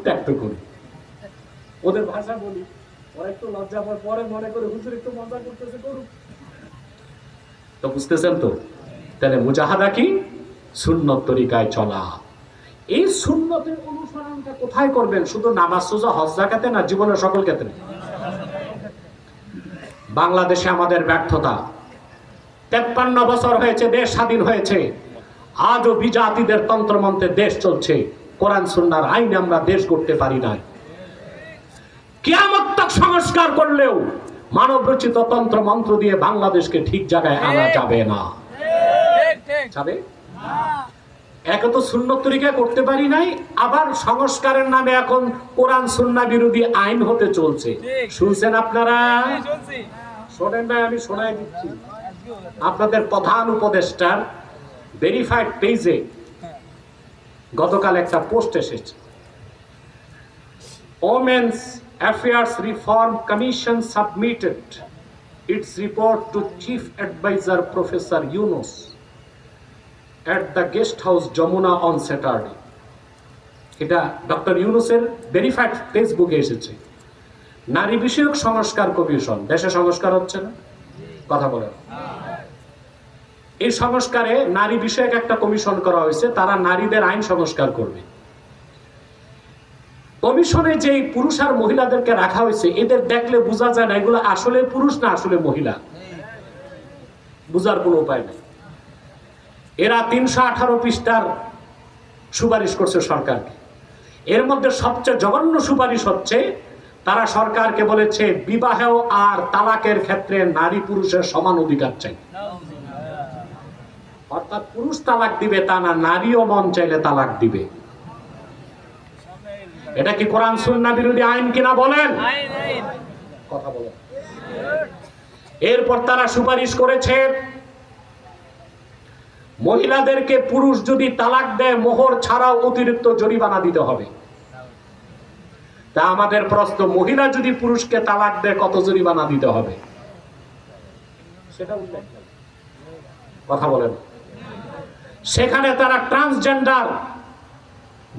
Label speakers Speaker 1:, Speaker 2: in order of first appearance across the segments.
Speaker 1: ত্যাগ করি, ওদের ভাষা বলি, ওরা একটু লজ্জা পায়, পরে মনে করে হুজুর একটু মজা করতেছে, করুক। তো বুঝতেছেন তো? তাহলে মুজাহাদা কি? সুন্নত তরিকায় চলা। এই সুন্নতের অনুসরণটা কোথায় করবেন? শুধু নামাজ, রোজা, হজ, যাকাতে না, জীবনের সকল ক্ষেত্রে। বাংলাদেশে আমাদের ব্যর্থতা। 53 বছর হয়েছে দেশ স্বাধীন হয়েছে, আজও বিজাতিদের তন্ত্রমন্ত্রে দেশ চলছে, কোরআন সুন্নাহর আইনে আমরা দেশ গড়তে পারি নাই। কিয়ামত তক সংস্কার করলেও মানব রচিত তন্ত্র মন্ত্র দিয়ে বাংলাদেশকে ঠিক জায়গায় আনা যাবে না। যাবে? একে তো সুন্নত তরিকা করতে পারি নাই, আবার সংস্কারের নামে এখন কোরআন সুন্নাহ বিরোধী আইন হতে চলছে। শুনছেন আপনারা? শোনেন না, আমি শোনাই দিচ্ছি। আপনাদের প্রধান উপদেষ্টার ভেরিফাইড পেজে গতকাল একটা পোস্ট এসেছে। Women's Affairs Reform Commission submitted its report to Chief Advisor Professor Yunus at the guest house Jamuna on Saturday. এটা ডক্টর ইউনুসের ভেরিফাইড ফেসবুকে এসেছে। নারী বিষয়ক সংস্কার কমিশন, দেশে সংস্কার হচ্ছে না, কথা বলেন। এই সংস্কারে নারী বিষয়ক একটা কমিশন করা হয়েছে, তারা নারীদের আইন সংস্কার করবে। কমিশনে যে পুরুষ আর মহিলাদেরকে রাখা হয়েছে, এদের দেখলে বোঝা যায় না এগুলো আসলে পুরুষ না আসলে মহিলা, বোঝার কোনো উপায় নেই। এরা 318 পৃষ্ঠার সুপারিশ করছে সরকারকে। এর মধ্যে সবচেয়ে জঘন্য সুপারিশ হচ্ছে, তারা সরকারকে বলেছে বিবাহ আর তালাকের ক্ষেত্রে নারী পুরুষের সমান অধিকার চাই। অর্থাৎ পুরুষ তালাক দিবে তা না, নারীও মন চাইলে তালাক দিবে। এটা কি কোরআন সুন্নাহ বিরোধী আইন কিনা বলেন? কথা বলেন। এরপর তারা সুপারিশ করেছে মহিলাদেরকে পুরুষ যদি তালাক দেয় মোহর ছাড়াও অতিরিক্ত জরিমানা দিতে হবে। তা আমাদের প্রশ্ন, মহিলা যদি পুরুষকে তালাক দেয় কত জরিমানা দিতে হবে সেটা উল্লেখ নেই, কথা বলেন। সেখানে তারা ট্রান্সজেন্ডার,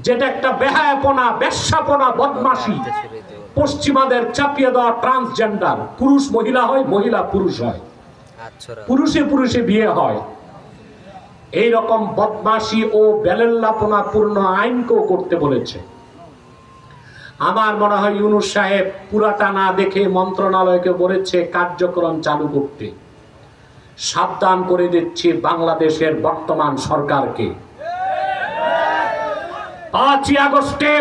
Speaker 1: যেটা একটা বেহায়াপনা, বেশ্যাপনা, বদমাশি, পশ্চিমাদের চাপিয়ে দেওয়া ট্রান্সজেন্ডার, পুরুষ মহিলা হয়, মহিলা পুরুষ হয়, পুরুষে পুরুষে বিয়ে হয়, এই রকম বদমাশি ও বেলেল্লাপনা পূর্ণ আইনকেও করতে বলেছে। আমার মনে হয় ইউনূস সাহেব পুরাটা না দেখে মন্ত্রণালয়কে বলেছে কার্যক্রম চালু করতে। সাবধান করে দিচ্ছি বাংলাদেশের বর্তমান সরকারকে, 5ই আগস্টে